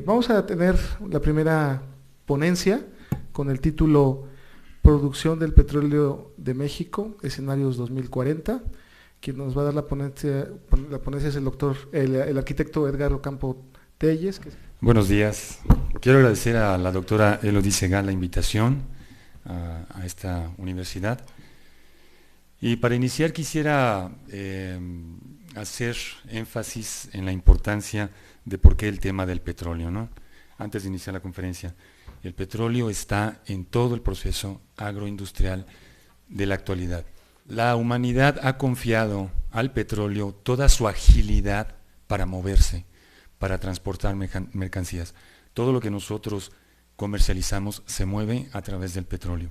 Vamos a tener la primera ponencia con el título Producción del petróleo de México, escenarios 2040. Quien nos va a dar la ponencia es el doctor, el arquitecto Edgar Ocampo Telles. Buenos días. Quiero agradecer a la doctora Elodie Segal la invitación a esta universidad. Y para iniciar quisiera hacer énfasis en la importancia de por qué el tema del petróleo, ¿no? Antes de iniciar la conferencia, el petróleo está en todo el proceso agroindustrial de la actualidad. La humanidad ha confiado al petróleo toda su agilidad para moverse, para transportar mercancías. Todo lo que nosotros comercializamos se mueve a través del petróleo.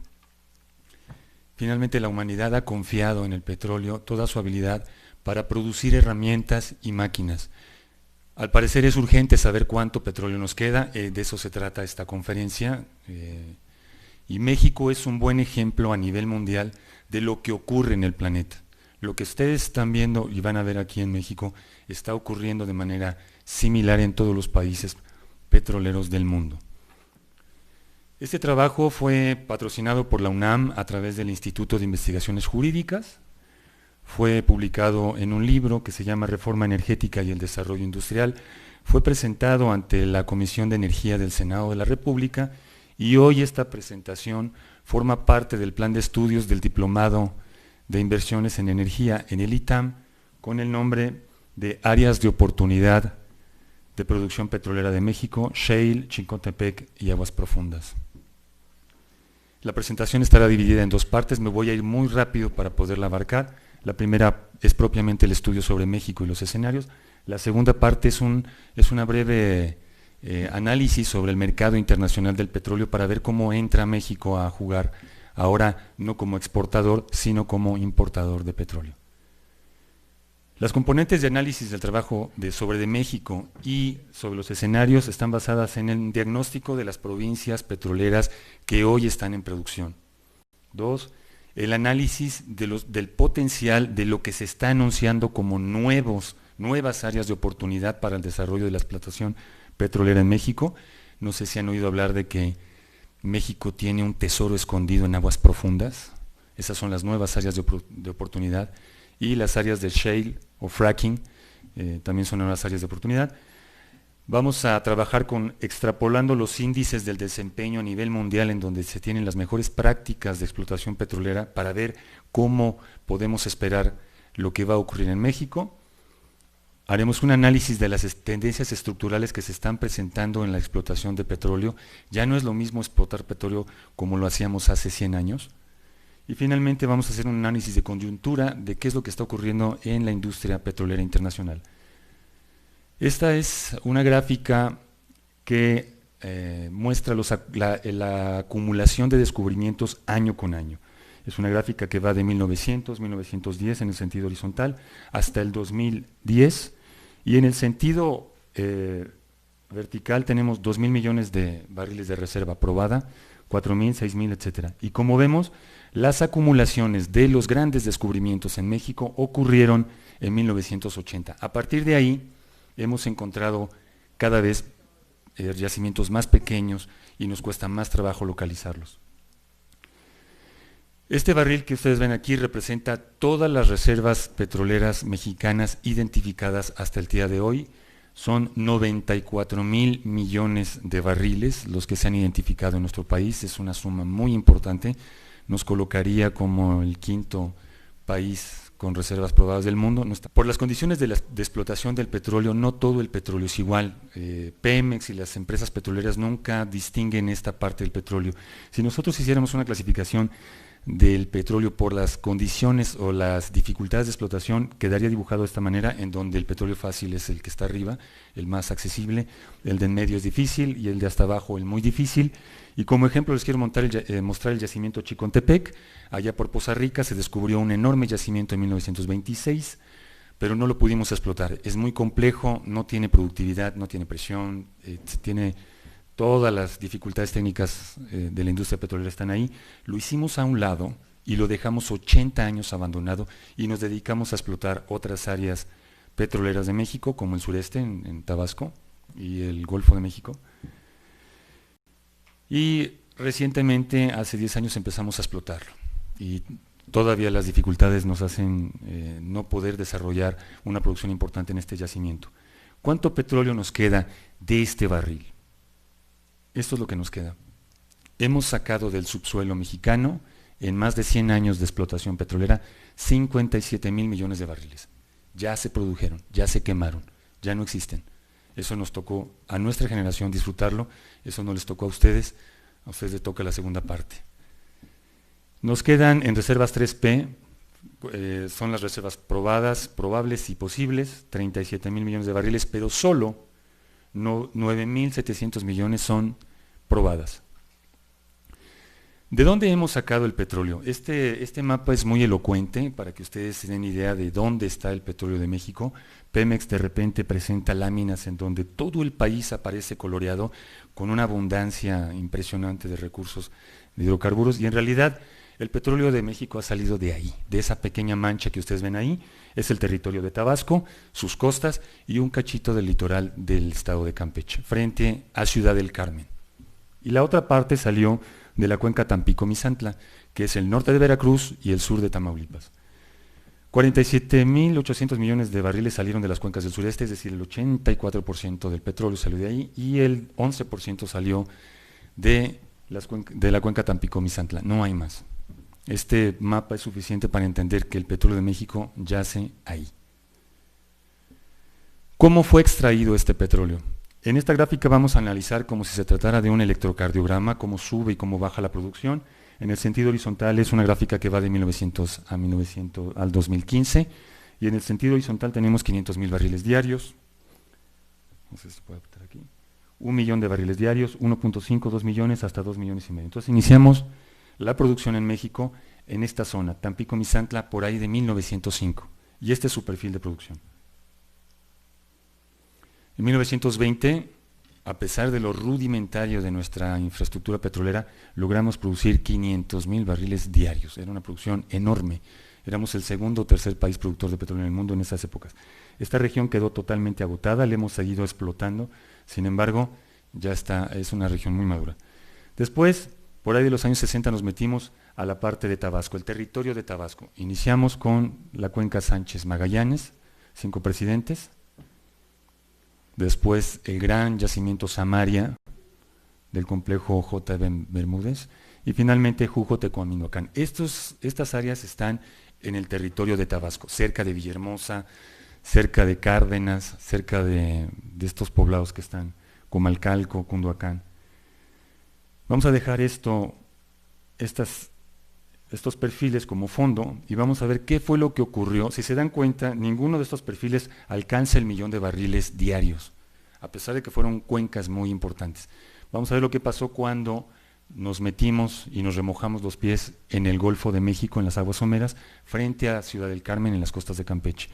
Finalmente, la humanidad ha confiado en el petróleo toda su habilidad para producir herramientas y máquinas. Al parecer es urgente saber cuánto petróleo nos queda, de eso se trata esta conferencia, y México es un buen ejemplo a nivel mundial de lo que ocurre en el planeta. Lo que ustedes están viendo y van a ver aquí en México está ocurriendo de manera similar en todos los países petroleros del mundo. Este trabajo fue patrocinado por la UNAM a través del Instituto de Investigaciones Jurídicas. Fue publicado en un libro que se llama Reforma Energética y el Desarrollo Industrial. Fue presentado ante la Comisión de Energía del Senado de la República y hoy esta presentación forma parte del plan de estudios del Diplomado de Inversiones en Energía en el ITAM con el nombre de Áreas de Oportunidad de Producción Petrolera de México, Shale, Chicontepec y Aguas Profundas. La presentación estará dividida en dos partes, me voy a ir muy rápido para poderla abarcar. La primera es propiamente el estudio sobre México y los escenarios. La segunda parte es una breve análisis sobre el mercado internacional del petróleo para ver cómo entra México a jugar ahora no como exportador, sino como importador de petróleo. Las componentes de análisis del trabajo sobre México y sobre los escenarios están basadas en el diagnóstico de las provincias petroleras que hoy están en producción. 2. El análisis del potencial de lo que se está anunciando como nuevas áreas de oportunidad para el desarrollo de la explotación petrolera en México. No sé si han oído hablar de que México tiene un tesoro escondido en aguas profundas. Esas son las nuevas áreas de oportunidad. Y las áreas de shale o fracking también son nuevas áreas de oportunidad. Vamos a trabajar extrapolando los índices del desempeño a nivel mundial en donde se tienen las mejores prácticas de explotación petrolera para ver cómo podemos esperar lo que va a ocurrir en México. Haremos un análisis de las tendencias estructurales que se están presentando en la explotación de petróleo. Ya no es lo mismo explotar petróleo como lo hacíamos hace 100 años. Y finalmente vamos a hacer un análisis de coyuntura de qué es lo que está ocurriendo en la industria petrolera internacional. Esta es una gráfica que muestra la acumulación de descubrimientos año con año. Es una gráfica que va de 1910 en el sentido horizontal hasta el 2010 y en el sentido vertical tenemos 2.000 millones de barriles de reserva probada, 4.000, 6.000, etc. Y como vemos, las acumulaciones de los grandes descubrimientos en México ocurrieron en 1980. A partir de ahí, hemos encontrado cada vez yacimientos más pequeños y nos cuesta más trabajo localizarlos. Este barril que ustedes ven aquí representa todas las reservas petroleras mexicanas identificadas hasta el día de hoy. Son 94.000 millones de barriles los que se han identificado en nuestro país. Es una suma muy importante. Nos colocaría como el quinto país con reservas probadas del mundo. Por las condiciones de explotación del petróleo, no todo el petróleo es igual. Pemex y las empresas petroleras nunca distinguen esta parte del petróleo. Si nosotros hiciéramos una clasificación del petróleo por las condiciones o las dificultades de explotación, quedaría dibujado de esta manera, en donde el petróleo fácil es el que está arriba, el más accesible, el de en medio es difícil y el de hasta abajo el muy difícil. Y como ejemplo les quiero mostrar el yacimiento Chicontepec. Allá por Poza Rica se descubrió un enorme yacimiento en 1926, pero no lo pudimos explotar. Es muy complejo, no tiene productividad, no tiene presión, tiene todas las dificultades técnicas de la industria petrolera están ahí. Lo hicimos a un lado y lo dejamos 80 años abandonado y nos dedicamos a explotar otras áreas petroleras de México, como el sureste, en Tabasco, y el Golfo de México. Y recientemente, hace 10 años, empezamos a explotarlo. Y todavía las dificultades nos hacen no poder desarrollar una producción importante en este yacimiento. ¿Cuánto petróleo nos queda de este barril? Esto es lo que nos queda. Hemos sacado del subsuelo mexicano, en más de 100 años de explotación petrolera, 57,000 millones de barriles. Ya se produjeron, ya se quemaron, ya no existen. Eso nos tocó a nuestra generación disfrutarlo, eso no les tocó a ustedes les toca la segunda parte. Nos quedan en reservas 3P, son las reservas probadas, probables y posibles, 37,000 millones de barriles, pero solo 9,700 millones son probadas. ¿De dónde hemos sacado el petróleo? Este mapa es muy elocuente para que ustedes se den idea de dónde está el petróleo de México. Pemex de repente presenta láminas en donde todo el país aparece coloreado con una abundancia impresionante de recursos de hidrocarburos, y en realidad el petróleo de México ha salido de ahí, de esa pequeña mancha que ustedes ven ahí. Es el territorio de Tabasco, sus costas y un cachito del litoral del estado de Campeche, frente a Ciudad del Carmen. Y la otra parte salió de la cuenca Tampico-Misantla, que es el norte de Veracruz y el sur de Tamaulipas. 47,800 millones de barriles salieron de las cuencas del sureste, es decir, el 84% del petróleo salió de ahí, y el 11% salió de la cuenca Tampico-Misantla. No hay más. Este mapa es suficiente para entender que el petróleo de México yace ahí. ¿Cómo fue extraído este petróleo? En esta gráfica vamos a analizar como si se tratara de un electrocardiograma, cómo sube y cómo baja la producción. En el sentido horizontal es una gráfica que va de 1900 al 2015, y en el sentido horizontal tenemos 500,000 barriles diarios. No sé si se puede apretar aquí. 1 millón de barriles diarios, 1.5, 2 millones, hasta 2 millones y medio. Entonces iniciamos la producción en México en esta zona, Tampico-Misantla, por ahí de 1905, y este es su perfil de producción. En 1920, a pesar de lo rudimentario de nuestra infraestructura petrolera, logramos producir 500,000 barriles diarios. Era una producción enorme. Éramos el segundo o tercer país productor de petróleo en el mundo en esas épocas. Esta región quedó totalmente agotada, la hemos seguido explotando, sin embargo, ya está, es una región muy madura. Después, por ahí de los años 60, nos metimos a la parte de Tabasco, el territorio de Tabasco. Iniciamos con la cuenca Sánchez-Magallanes, 5 presidentes. Después el gran yacimiento Samaria del complejo J.B. Bermúdez, y finalmente Jujo-Tecoaminoacán. Estas áreas están en el territorio de Tabasco, cerca de Villahermosa, cerca de Cárdenas, cerca de estos poblados que están, Comalcalco, Cunduacán. Vamos a dejar estos perfiles como fondo y vamos a ver qué fue lo que ocurrió. Si se dan cuenta, ninguno de estos perfiles alcanza el 1 millón de barriles diarios, a pesar de que fueron cuencas muy importantes. Vamos a ver lo que pasó cuando nos metimos y nos remojamos los pies en el Golfo de México, en las aguas someras, frente a Ciudad del Carmen, en las costas de Campeche.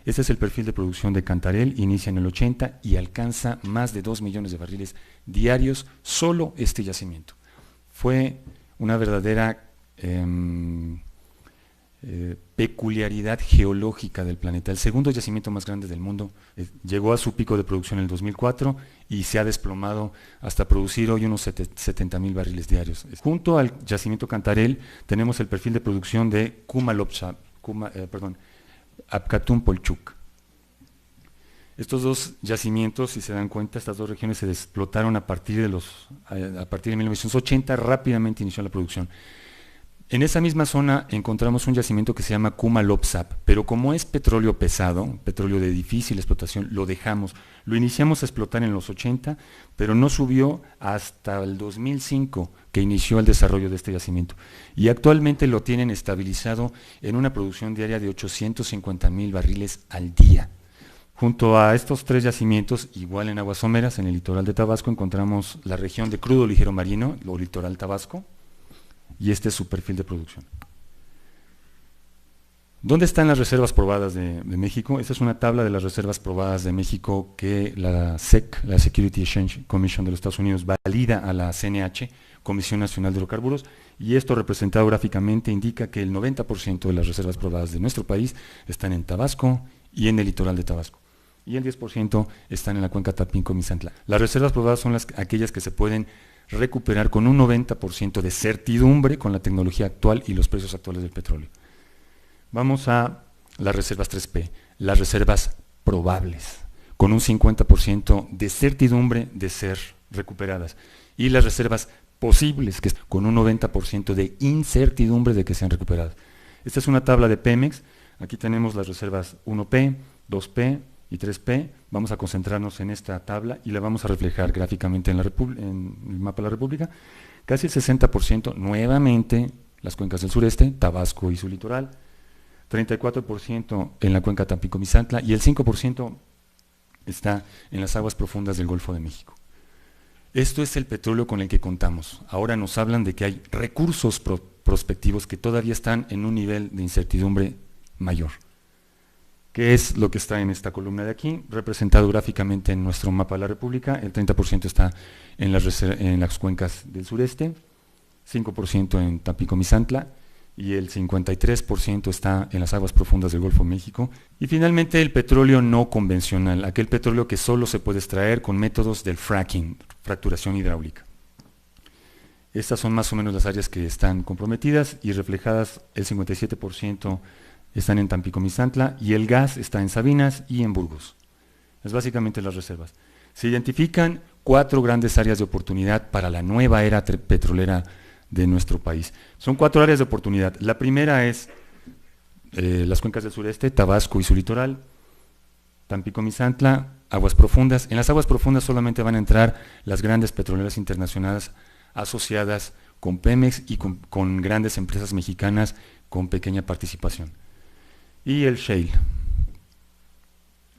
Este es el perfil de producción de Cantarell, inicia en el 80 y alcanza más de 2 millones de barriles diarios, solo este yacimiento. Fue una verdadera peculiaridad geológica del planeta. El segundo yacimiento más grande del mundo llegó a su pico de producción en el 2004 y se ha desplomado hasta producir hoy unos 70,000 barriles diarios. Junto al yacimiento Cantarell tenemos el perfil de producción de Apcatum-Polchuk. Estos dos yacimientos, si se dan cuenta, estas dos regiones se explotaron a partir de 1980, rápidamente inició la producción. En esa misma zona encontramos un yacimiento que se llama Kumalopsap, pero como es petróleo pesado, petróleo de difícil explotación, lo dejamos. Lo iniciamos a explotar en los 80, pero no subió hasta el 2005, que inició el desarrollo de este yacimiento. Y actualmente lo tienen estabilizado en una producción diaria de 850,000 barriles al día. Junto a estos 3 yacimientos, igual en aguas someras, en el litoral de Tabasco, encontramos la región de crudo ligero marino, o litoral Tabasco, y este es su perfil de producción. ¿Dónde están las reservas probadas de México? Esta es una tabla de las reservas probadas de México que la SEC, la Security Exchange Commission de los Estados Unidos, valida a la CNH, Comisión Nacional de Hidrocarburos, y esto representado gráficamente indica que el 90% de las reservas probadas de nuestro país están en Tabasco y en el litoral de Tabasco. y el 10% están en la cuenca Tampico-Misantla. Las reservas probadas son aquellas que se pueden recuperar con un 90% de certidumbre con la tecnología actual y los precios actuales del petróleo. Vamos a las reservas 3P, las reservas probables, con un 50% de certidumbre de ser recuperadas, y las reservas posibles, que es con un 90% de incertidumbre de que sean recuperadas. Esta es una tabla de Pemex. Aquí tenemos las reservas 1P, 2P y 3P. Vamos a concentrarnos en esta tabla y la vamos a reflejar gráficamente en el mapa de la República. Casi el 60%, nuevamente, las cuencas del sureste, Tabasco y su litoral, 34% en la cuenca Tampico-Misantla y el 5% está en las aguas profundas del Golfo de México. Esto es el petróleo con el que contamos. Ahora nos hablan de que hay recursos prospectivos que todavía están en un nivel de incertidumbre mayor. ¿Qué es lo que está en esta columna de aquí? Representado gráficamente en nuestro mapa de la República, el 30% está en las cuencas del sureste, 5% en Tampico-Misantla, y el 53% está en las aguas profundas del Golfo de México. Y finalmente el petróleo no convencional, aquel petróleo que solo se puede extraer con métodos del fracking, fracturación hidráulica. Estas son más o menos las áreas que están comprometidas y reflejadas. El 57% están en Tampico-Misantla y el gas está en Sabinas y en Burgos. Es básicamente las reservas. Se identifican 4 grandes áreas de oportunidad para la nueva era petrolera de nuestro país. Son 4 áreas de oportunidad. La primera es las cuencas del sureste, Tabasco y su litoral, Tampico-Misantla, aguas profundas. En las aguas profundas solamente van a entrar las grandes petroleras internacionales asociadas con Pemex y con grandes empresas mexicanas con pequeña participación. Y el shale.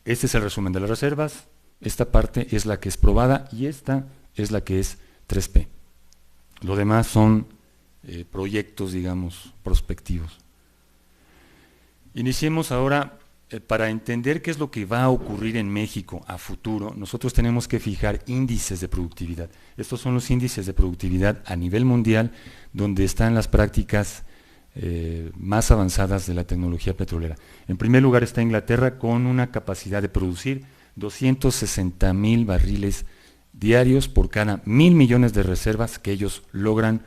Este es el resumen de las reservas. Esta parte es la que es probada y esta es la que es 3P. Lo demás son proyectos, digamos, prospectivos. Iniciemos ahora, para entender qué es lo que va a ocurrir en México a futuro, nosotros tenemos que fijar índices de productividad. Estos son los índices de productividad a nivel mundial, donde están las prácticas más avanzadas de la tecnología petrolera. En primer lugar está Inglaterra con una capacidad de producir 260,000 barriles diarios por cada 1,000 millones de reservas que ellos logran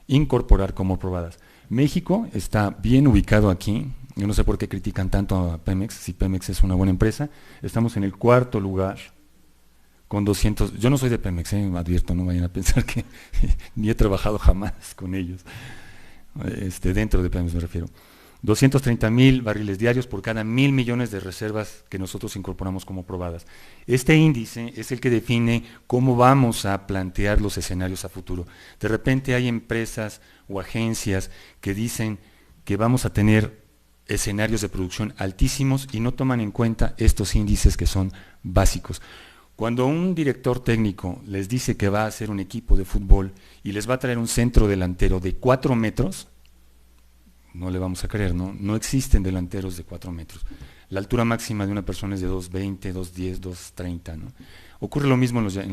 incorporar como probadas. México está bien ubicado aquí. Yo no sé por qué critican tanto a Pemex, si Pemex es una buena empresa. Estamos en el 4º lugar con 200. Yo no soy de Pemex, advierto, no vayan a pensar que ni he trabajado jamás con ellos. Dentro de Pemex me refiero. 230,000 barriles diarios por cada 1,000 millones de reservas que nosotros incorporamos como probadas. Este índice es el que define cómo vamos a plantear los escenarios a futuro. De repente hay empresas o agencias que dicen que vamos a tener escenarios de producción altísimos y no toman en cuenta estos índices que son básicos. Cuando un director técnico les dice que va a hacer un equipo de fútbol y les va a traer un centro delantero de 4 metros, no le vamos a creer, ¿no? No existen delanteros de 4 metros. La altura máxima de una persona es de 2,20, 2,10, 2,30, ¿no? Ocurre lo mismo en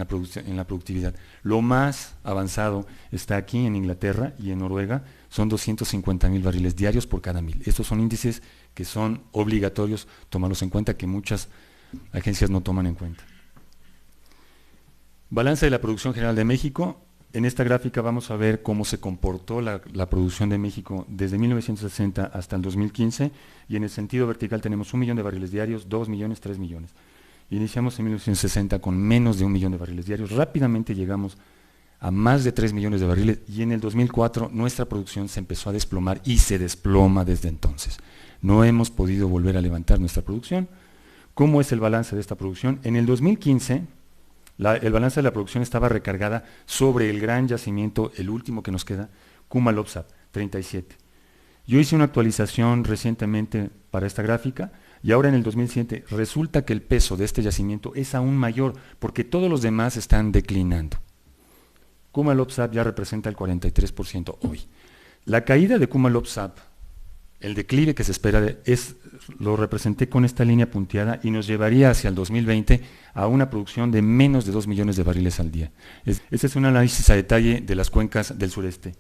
la productividad. Lo más avanzado está aquí en Inglaterra y en Noruega, son 250,000 barriles diarios por cada 1,000. Estos son índices que son obligatorios tomarlos en cuenta, que muchas agencias no toman en cuenta. Balance de la producción general de México. En esta gráfica vamos a ver cómo se comportó la producción de México desde 1960 hasta el 2015, y en el sentido vertical tenemos 1 millón de barriles diarios, 2 millones, 3 millones. Iniciamos en 1960 con menos de 1 millón de barriles diarios, rápidamente llegamos a más de 3 millones de barriles y en el 2004 nuestra producción se empezó a desplomar y se desploma desde entonces. No hemos podido volver a levantar nuestra producción. ¿Cómo es el balance de esta producción? En el 2015... el balance de la producción estaba recargada sobre el gran yacimiento, el último que nos queda, Kuma-Lopsab, 37. Yo hice una actualización recientemente para esta gráfica y ahora en el 2007 resulta que el peso de este yacimiento es aún mayor porque todos los demás están declinando. Kuma-Lopsab ya representa el 43% hoy. La caída de Kuma-Lopsab, el declive que se espera, lo representé con esta línea punteada y nos llevaría hacia el 2020 a una producción de menos de 2 millones de barriles al día. Este es un análisis a detalle de las cuencas del sureste.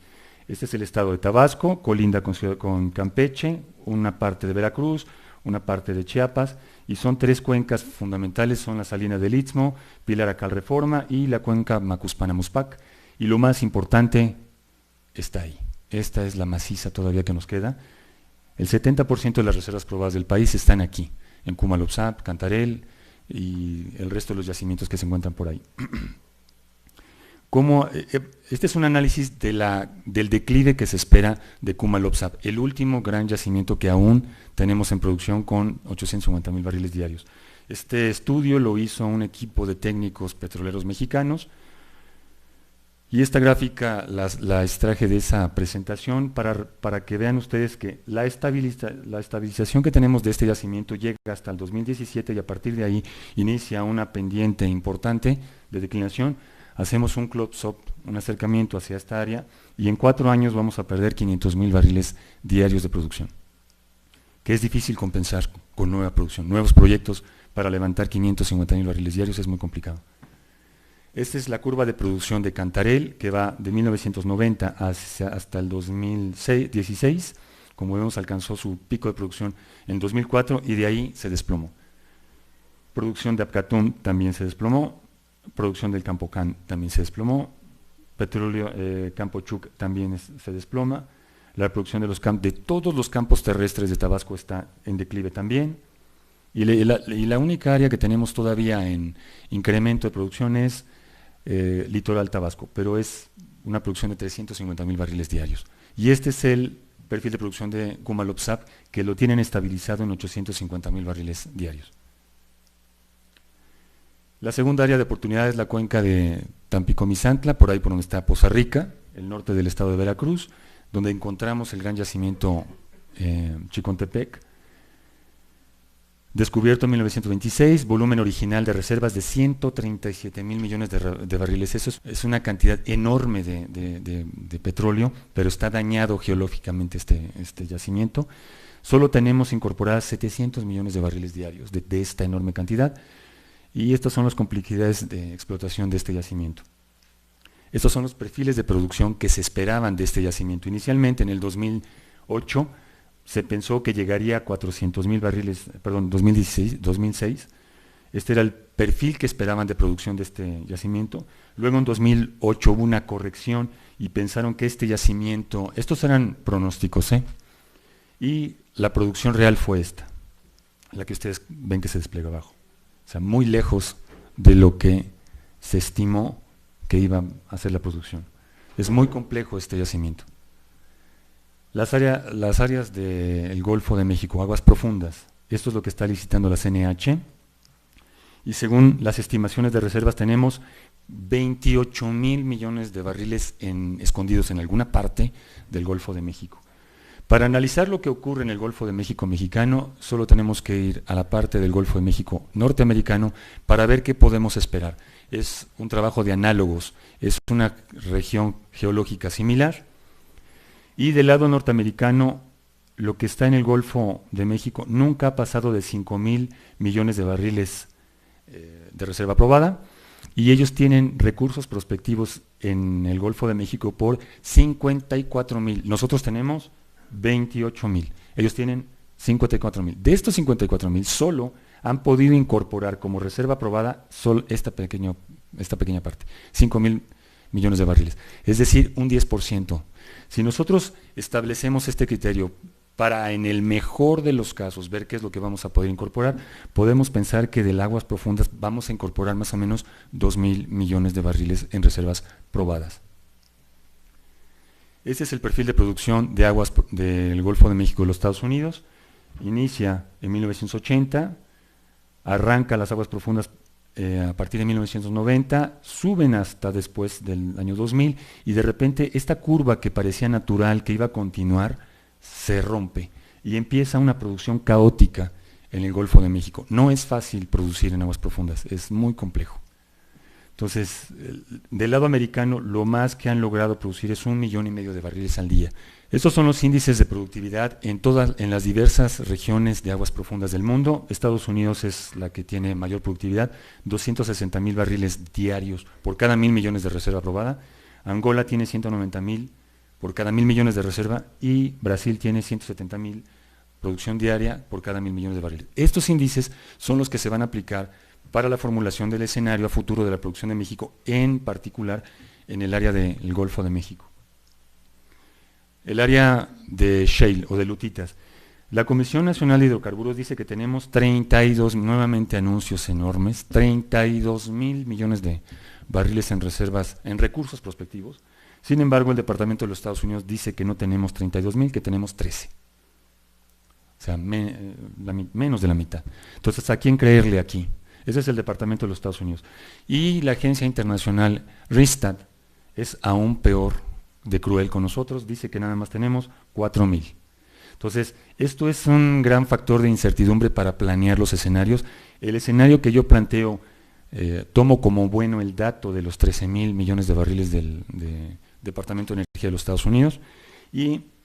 Este es el estado de Tabasco, colinda con Campeche, una parte de Veracruz, una parte de Chiapas, y son 3 cuencas fundamentales, son la salina del Istmo, Pilar Acal Reforma y la cuenca Macuspana-Muspac, y lo más importante está ahí. Esta es la maciza todavía que nos queda. El 70% de las reservas probadas del país están aquí, en Cumalopzap, Cantarell y el resto de los yacimientos que se encuentran por ahí. Este es un análisis del declive que se espera de Cumalopzap, el último gran yacimiento que aún tenemos en producción con 850,000 barriles diarios. Este estudio lo hizo un equipo de técnicos petroleros mexicanos, y esta gráfica la extraje de esa presentación para que vean ustedes que la estabilización que tenemos de este yacimiento llega hasta el 2017, y a partir de ahí inicia una pendiente importante de declinación. Hacemos un close-up, un acercamiento hacia esta área, y en 4 años vamos a perder 500,000 barriles diarios de producción, que es difícil compensar con nueva producción. Nuevos proyectos para levantar 550,000 barriles diarios es muy complicado. Esta es la curva de producción de Cantarell, que va de 1990 hasta el 2016. Como vemos, alcanzó su pico de producción en 2004 y de ahí se desplomó. Producción de Apcatum también se desplomó, producción del Campocan también se desplomó, petróleo Campo Chuc también se desploma, la producción de todos los campos terrestres de Tabasco está en declive también, y la única área que tenemos todavía en incremento de producción es Litoral Tabasco, pero es una producción de 350,000 barriles diarios. Y este es el perfil de producción de Cumalopzap, que lo tienen estabilizado en 850,000 barriles diarios. La segunda área de oportunidad es la cuenca de Tampico-Misantla, por ahí por donde está Poza Rica, el norte del estado de Veracruz, donde encontramos el gran yacimiento Chicontepec, descubierto en 1926, volumen original de reservas de 137,000 millones de barriles. Eso es una cantidad enorme de petróleo, pero está dañado geológicamente este yacimiento. Solo tenemos incorporadas 700 millones de barriles diarios de esta enorme cantidad, y estas son las complejidades de explotación de este yacimiento. Estos son los perfiles de producción que se esperaban de este yacimiento. Inicialmente, en el 2008, se pensó que llegaría a 400,000 barriles, perdón, 2006, este era el perfil que esperaban de producción de este yacimiento. Luego en 2008 hubo una corrección y pensaron que este yacimiento, estos eran pronósticos, y la producción real fue esta, la que ustedes ven que se despliega abajo. O sea, muy lejos de lo que se estimó que iba a ser la producción. Es muy complejo este yacimiento. Las áreas del Golfo de México, aguas profundas, esto es lo que está licitando la CNH, y según las estimaciones de reservas tenemos 28,000 millones de barriles escondidos en alguna parte del Golfo de México. Para analizar lo que ocurre en el Golfo de México mexicano, solo tenemos que ir a la parte del Golfo de México norteamericano para ver qué podemos esperar. Es un trabajo de análogos, es una región geológica similar, y del lado norteamericano, lo que está en el Golfo de México nunca ha pasado de 5,000 millones de barriles de reserva probada, y ellos tienen recursos prospectivos en el Golfo de México por 54,000. Nosotros tenemos 28,000, ellos tienen 54,000. De estos 54,000 solo han podido incorporar como reserva probada solo esta pequeña parte, 5,000 millones de barriles, es decir, un 10%. Si nosotros establecemos este criterio para, en el mejor de los casos, ver qué es lo que vamos a poder incorporar, podemos pensar que de aguas profundas vamos a incorporar más o menos 2,000 millones de barriles en reservas probadas. Ese es el perfil de producción de aguas del Golfo de México de los Estados Unidos. Inicia en 1980, arranca las aguas profundas a partir de 1990, suben hasta después del año 2000, y de repente esta curva que parecía natural, que iba a continuar, se rompe y empieza una producción caótica en el Golfo de México. No es fácil producir en aguas profundas, es muy complejo. Entonces, del lado americano, lo más que han logrado producir es 1,5 millones de barriles al día. Estos son los índices de productividad en las diversas regiones de aguas profundas del mundo. Estados Unidos es la que tiene mayor productividad, 260,000 barriles diarios por cada 1,000 millones de reserva aprobada. Angola tiene 190,000 por cada 1,000 millones de reserva, y Brasil tiene 170,000 producción diaria por cada 1.000 millones de barriles. Estos índices son los que se van a aplicar para la formulación del escenario a futuro de la producción de México, en particular en el área del Golfo de México. El área de shale o de lutitas. La Comisión Nacional de Hidrocarburos dice que tenemos 32, nuevamente anuncios enormes, 32.000 millones de barriles en reservas, en recursos prospectivos. Sin embargo, el Departamento de los Estados Unidos dice que no tenemos 32.000, que tenemos 13. O sea, menos de la mitad. Entonces, ¿a quién creerle aquí? Ese es el Departamento de los Estados Unidos. Y la agencia internacional Rystad es aún peor de cruel con nosotros, dice que nada más tenemos 4.000. Entonces, esto es un gran factor de incertidumbre para planear los escenarios. El escenario que yo planteo, tomo como bueno el dato de los 13.000 millones de barriles del Departamento de Energía de los Estados Unidos,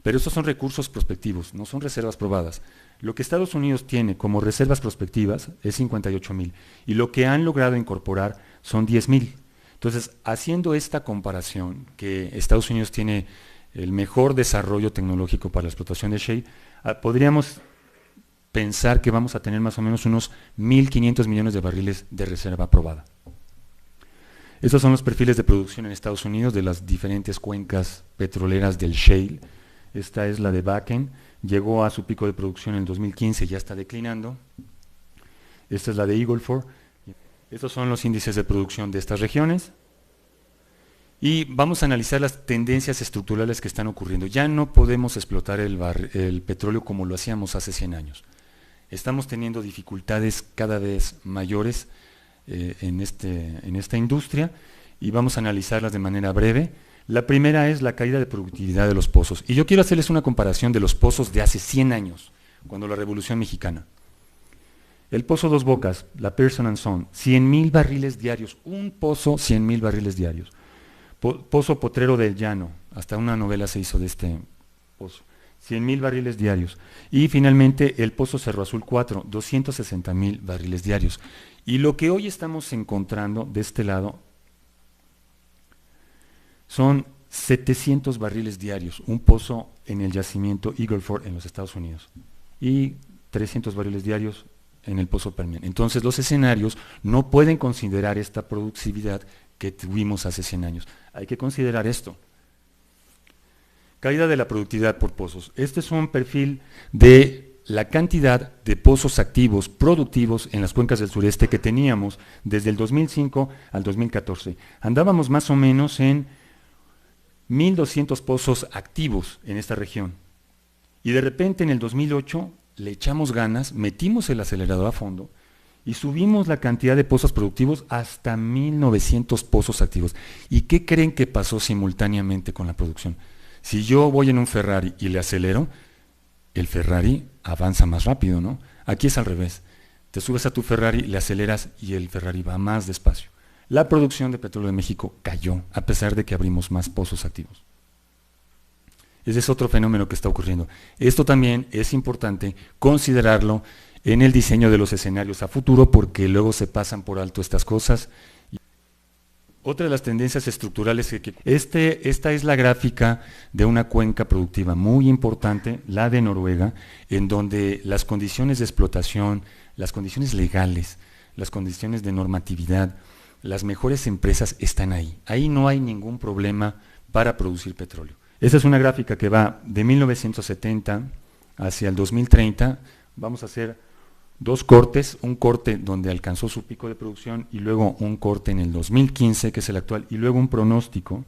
pero estos son recursos prospectivos, no son reservas probadas. Lo que Estados Unidos tiene como reservas prospectivas es 58.000, y lo que han logrado incorporar son 10.000. Entonces, haciendo esta comparación, que Estados Unidos tiene el mejor desarrollo tecnológico para la explotación de shale, podríamos pensar que vamos a tener más o menos unos 1.500 millones de barriles de reserva probada. Estos son los perfiles de producción en Estados Unidos de las diferentes cuencas petroleras del shale. Esta es la de Bakken, llegó a su pico de producción en el 2015, ya está declinando. Esta es la de Eagle Ford. Estos son los índices de producción de estas regiones. Y vamos a analizar las tendencias estructurales que están ocurriendo. Ya no podemos explotar el petróleo como lo hacíamos hace 100 años. Estamos teniendo dificultades cada vez mayores en esta industria, y vamos a analizarlas de manera breve. La primera es la caída de productividad de los pozos. Y yo quiero hacerles una comparación de los pozos de hace 100 años, cuando la Revolución Mexicana. El pozo Dos Bocas, la Pearson and Son, 100.000 barriles diarios, un pozo, 100.000 barriles diarios. Pozo Potrero del Llano, hasta una novela se hizo de este pozo, 100.000 barriles diarios. Y finalmente el Pozo Cerro Azul 4, 260.000 barriles diarios. Y lo que hoy estamos encontrando de este lado son 700 barriles diarios, un pozo en el yacimiento Eagle Ford en los Estados Unidos, y 300 barriles diarios en el Pozo Permian. Entonces los escenarios no pueden considerar esta productividad que tuvimos hace 100 años. Hay que considerar esto. Caída de la productividad por pozos. Este es un perfil de la cantidad de pozos activos, productivos en las cuencas del sureste que teníamos desde el 2005 al 2014. Andábamos más o menos en 1.200 pozos activos en esta región. Y de repente en el 2008 le echamos ganas, metimos el acelerador a fondo y subimos la cantidad de pozos productivos hasta 1.900 pozos activos. ¿Y qué creen que pasó simultáneamente con la producción? Si yo voy en un Ferrari y le acelero, el Ferrari avanza más rápido, ¿no? Aquí es al revés. Te subes a tu Ferrari, le aceleras y el Ferrari va más despacio. La producción de petróleo de México cayó, a pesar de que abrimos más pozos activos. Ese es otro fenómeno que está ocurriendo. Esto también es importante considerarlo en el diseño de los escenarios a futuro, porque luego se pasan por alto estas cosas. Otra de las tendencias estructurales esta es la gráfica de una cuenca productiva muy importante, la de Noruega, en donde las condiciones de explotación, las condiciones legales, las condiciones de normatividad, las mejores empresas están ahí. Ahí no hay ningún problema para producir petróleo. Esa es una gráfica que va de 1970 hacia el 2030. Vamos a hacer dos cortes, un corte donde alcanzó su pico de producción y luego un corte en el 2015, que es el actual, y luego un pronóstico.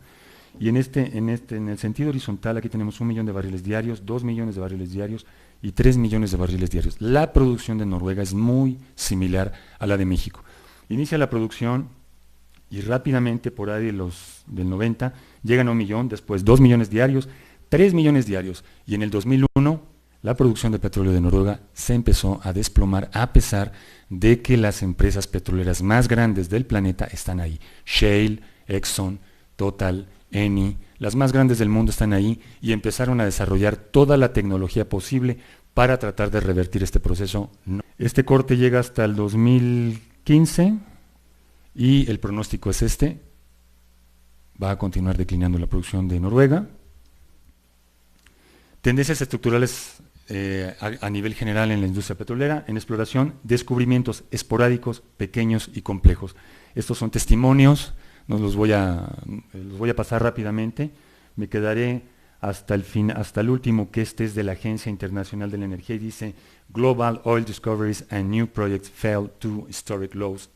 Y en el sentido horizontal aquí tenemos 1 millón de barriles diarios, 2 millones de barriles diarios y 3 millones de barriles diarios. La producción de Noruega es muy similar a la de México. Inicia la producción y rápidamente por ahí del 90 llegan a 1 millón, después 2 millones diarios, 3 millones diarios, y en el 2001 la producción de petróleo de Noruega se empezó a desplomar, a pesar de que las empresas petroleras más grandes del planeta están ahí. Shell, Exxon, Total, Eni, las más grandes del mundo están ahí y empezaron a desarrollar toda la tecnología posible para tratar de revertir este proceso. Este corte llega hasta el 2015 y el pronóstico es este. Va a continuar declinando la producción de Noruega. Tendencias estructurales a nivel general en la industria petrolera. En exploración, descubrimientos esporádicos, pequeños y complejos. Estos son testimonios, los voy a pasar rápidamente. Me quedaré hasta el último, que este es de la Agencia Internacional de la Energía, y dice: Global Oil Discoveries and New Projects fell to historic lows.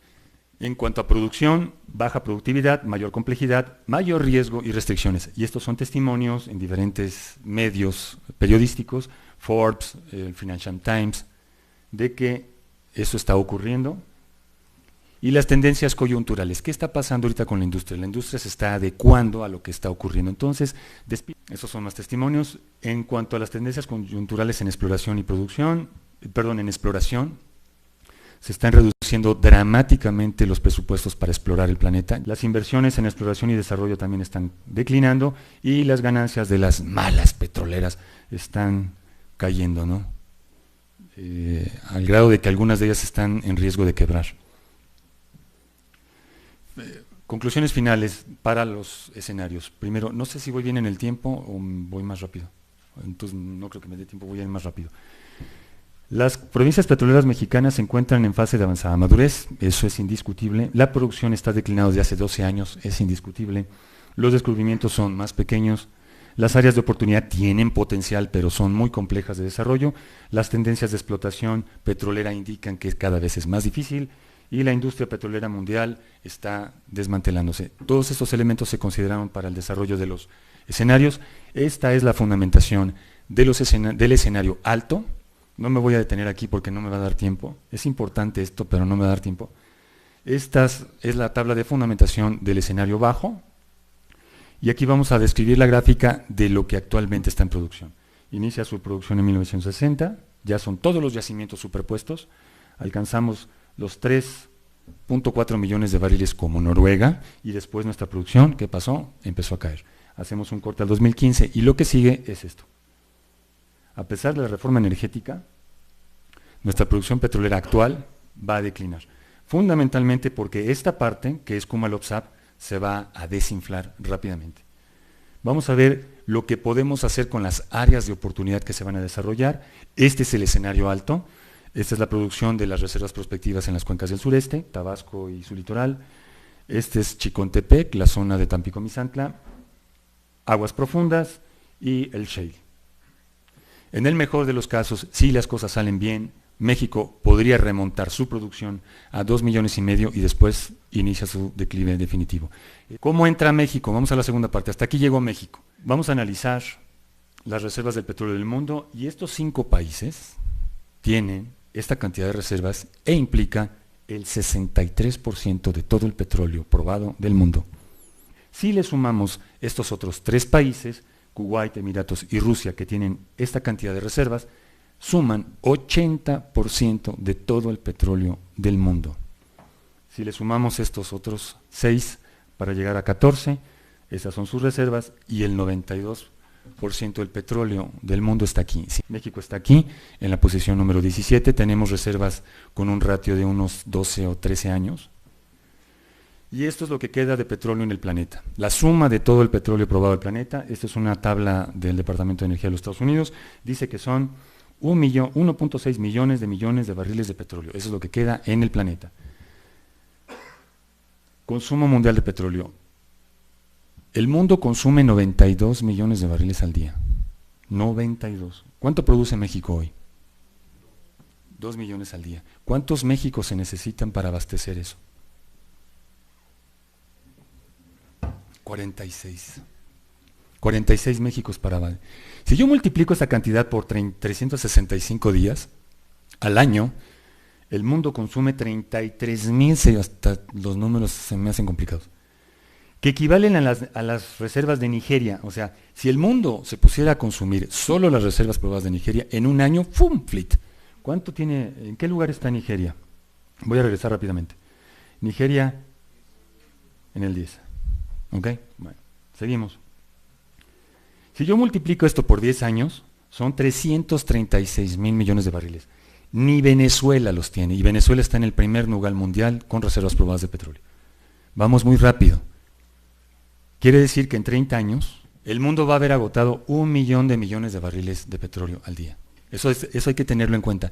En cuanto a producción, baja productividad, mayor complejidad, mayor riesgo y restricciones. Y estos son testimonios en diferentes medios periodísticos, Forbes, el Financial Times, de que eso está ocurriendo. Y las tendencias coyunturales. ¿Qué está pasando ahorita con la industria? La industria se está adecuando a lo que está ocurriendo. Entonces, esos son más testimonios. En cuanto a las tendencias coyunturales en exploración y producción, en exploración, se están reduciendo dramáticamente los presupuestos para explorar el planeta. Las inversiones en exploración y desarrollo también están declinando, y las ganancias de las malas petroleras están cayendo, ¿no? Al grado de que algunas de ellas están en riesgo de quebrar. Conclusiones finales para los escenarios. Primero, no sé si voy bien en el tiempo o voy más rápido. Entonces no creo que me dé tiempo, voy a ir más rápido. Las provincias petroleras mexicanas se encuentran en fase de avanzada madurez, eso es indiscutible. La producción está declinando desde hace 12 años, es indiscutible. Los descubrimientos son más pequeños. Las áreas de oportunidad tienen potencial, pero son muy complejas de desarrollo. Las tendencias de explotación petrolera indican que cada vez es más difícil, y la industria petrolera mundial está desmantelándose. Todos estos elementos se consideraron para el desarrollo de los escenarios. Esta es la fundamentación del escenario alto. No me voy a detener aquí porque no me va a dar tiempo. Es importante esto, pero no me va a dar tiempo. Esta es la tabla de fundamentación del escenario bajo. Y aquí vamos a describir la gráfica de lo que actualmente está en producción. Inicia su producción en 1960, ya son todos los yacimientos superpuestos. Alcanzamos los 3.4 millones de barriles como Noruega, y después nuestra producción, ¿qué pasó? Empezó a caer. Hacemos un corte al 2015 y lo que sigue es esto. A pesar de la reforma energética, nuestra producción petrolera actual va a declinar. Fundamentalmente porque esta parte, que es Kumalopsap, se va a desinflar rápidamente. Vamos a ver lo que podemos hacer con las áreas de oportunidad que se van a desarrollar. Este es el escenario alto. Esta es la producción de las reservas prospectivas en las cuencas del sureste, Tabasco y su litoral. Este es Chicontepec, la zona de Tampico-Misantla, aguas profundas y el shale. En el mejor de los casos, si las cosas salen bien, México podría remontar su producción a 2,5 millones y después inicia su declive definitivo. ¿Cómo entra México? Vamos a la segunda parte. Hasta aquí llegó México. Vamos a analizar las reservas del petróleo del mundo, y estos 5 países tienen esta cantidad de reservas e implica el 63% de todo el petróleo probado del mundo. Si le sumamos estos otros 3 países, Kuwait, Emiratos y Rusia, que tienen esta cantidad de reservas, suman 80% de todo el petróleo del mundo. Si le sumamos estos otros 6 para llegar a 14, esas son sus reservas, y el 92% del petróleo del mundo está aquí. Sí, México está aquí, en la posición número 17, tenemos reservas con un ratio de unos 12 o 13 años. Y esto es lo que queda de petróleo en el planeta. La suma de todo el petróleo probado del planeta, esta es una tabla del Departamento de Energía de los Estados Unidos, dice que son 1.6 millones de barriles de petróleo. Eso es lo que queda en el planeta. Consumo mundial de petróleo. El mundo consume 92 millones de barriles al día. 92. ¿Cuánto produce México hoy? 2 millones al día. ¿Cuántos Méxicos se necesitan para abastecer eso? 46. 46 Méxicos para abastecer. Si yo multiplico esta cantidad por 365 días al año, el mundo consume 33,000, hasta los números se me hacen complicados, que equivalen a las reservas de Nigeria. O sea, si el mundo se pusiera a consumir solo las reservas probadas de Nigeria, en un año, ¡fum! Flit. ¿Cuánto tiene? ¿En qué lugar está Nigeria? Voy a regresar rápidamente. Nigeria en el 10. ¿Ok? Bueno, seguimos. Si yo multiplico esto por 10 años, son 336,000 millones de barriles. Ni Venezuela los tiene, y Venezuela está en el primer lugar mundial con reservas probadas de petróleo. Vamos muy rápido. Quiere decir que en 30 años el mundo va a haber agotado 1 millón de millones de barriles de petróleo al día. Eso hay que tenerlo en cuenta.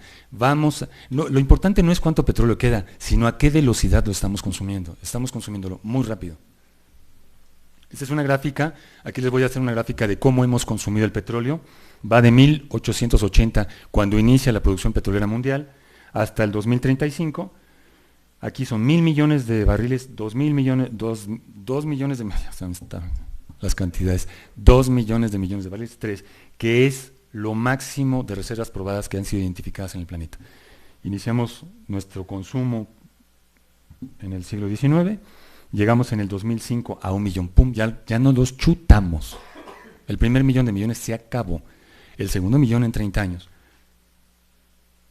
Lo importante no es cuánto petróleo queda, sino a qué velocidad lo estamos consumiendo. Estamos consumiéndolo muy rápido. Esta es una gráfica, aquí les voy a hacer una gráfica de cómo hemos consumido el petróleo. Va de 1880, cuando inicia la producción petrolera mundial, hasta el 2035. Aquí son 1.000 millones de barriles, 2.000 millones, 2 millones de, las cantidades, 2 millones de barriles, 3, que es lo máximo de reservas probadas que han sido identificadas en el planeta. Iniciamos nuestro consumo en el siglo XIX, llegamos en el 2005 a 1 millón, ¡pum!, ya no los chutamos. El primer millón de millones se acabó, el segundo millón en 30 años.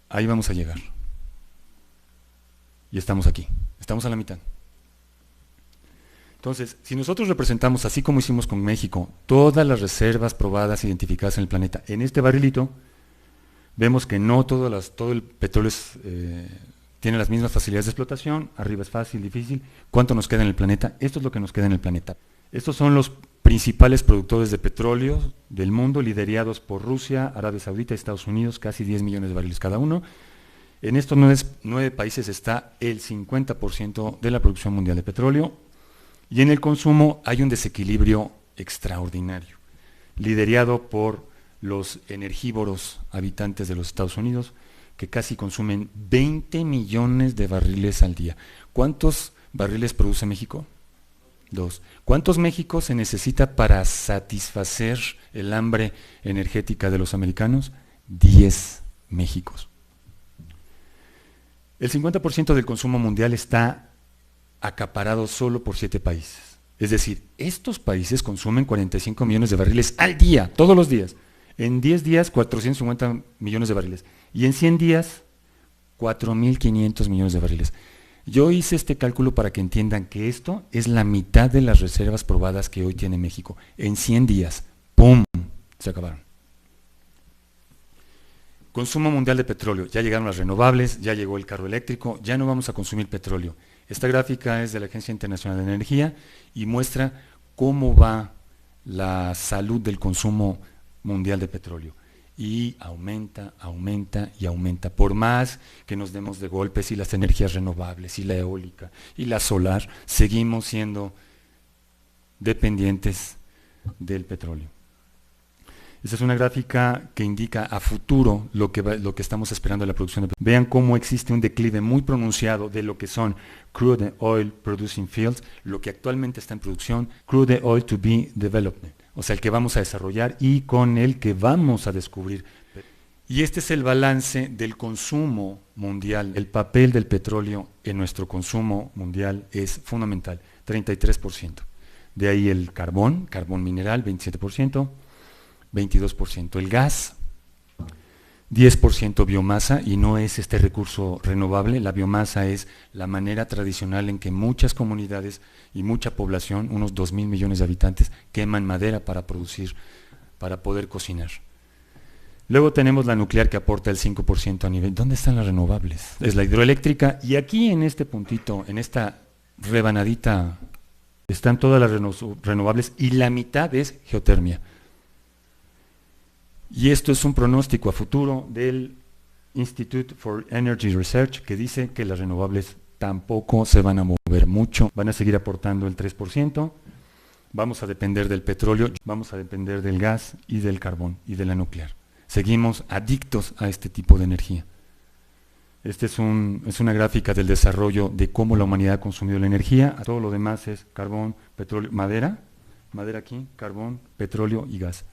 Ahí vamos a llegar. Y estamos aquí, estamos a la mitad. Entonces, si nosotros representamos, así como hicimos con México, todas las reservas probadas, identificadas en el planeta, en este barrilito, vemos que no todo el petróleo tiene las mismas facilidades de explotación, arriba es fácil, difícil. ¿Cuánto nos queda en el planeta? Esto es lo que nos queda en el planeta. Estos son los principales productores de petróleo del mundo, liderados por Rusia, Arabia Saudita y Estados Unidos, casi 10 millones de barriles cada uno. En estos 9 países está el 50% de la producción mundial de petróleo. Y en el consumo hay un desequilibrio extraordinario, liderado por los energívoros habitantes de los Estados Unidos, que casi consumen 20 millones de barriles al día. ¿Cuántos barriles produce México? 2. ¿Cuántos Méxicos se necesita para satisfacer el hambre energética de los americanos? 10 Méxicos. El 50% del consumo mundial está acaparado solo por 7 países. Es decir, estos países consumen 45 millones de barriles al día, todos los días. En 10 días, 450 millones de barriles. Y en 100 días, 4.500 millones de barriles. Yo hice este cálculo para que entiendan que esto es la mitad de las reservas probadas que hoy tiene México. En 100 días, ¡pum!, se acabaron. Consumo mundial de petróleo. Ya llegaron las renovables, ya llegó el carro eléctrico, ya no vamos a consumir petróleo. Esta gráfica es de la Agencia Internacional de Energía y muestra cómo va la salud del consumo mundial de petróleo. Y aumenta, aumenta y aumenta. Por más que nos demos de golpes y las energías renovables y la eólica y la solar, seguimos siendo dependientes del petróleo. Esta es una gráfica que indica a futuro lo que estamos esperando de la producción de petróleo. Vean cómo existe un declive muy pronunciado de lo que son crude oil producing fields, lo que actualmente está en producción, crude oil to be developed, o sea, el que vamos a desarrollar y con el que vamos a descubrir. Y este es el balance del consumo mundial. El papel del petróleo en nuestro consumo mundial es fundamental, 33%. De ahí el carbón mineral, 27%. 22%. El gas, 10% biomasa, y no es este recurso renovable. La biomasa es la manera tradicional en que muchas comunidades y mucha población, unos 2.000 millones de habitantes, queman madera para producir, para poder cocinar. Luego tenemos la nuclear, que aporta el 5% a nivel. ¿Dónde están las renovables? Es la hidroeléctrica, y aquí en este puntito, en esta rebanadita, están todas las renovables, y la mitad es geotermia. Y esto es un pronóstico a futuro del Institute for Energy Research, que dice que las renovables tampoco se van a mover mucho, van a seguir aportando el 3%, vamos a depender del petróleo, vamos a depender del gas y del carbón y de la nuclear. Seguimos adictos a este tipo de energía. Esta es una gráfica del desarrollo de cómo la humanidad ha consumido la energía. Todo lo demás es carbón, petróleo, madera aquí, carbón, petróleo y gas.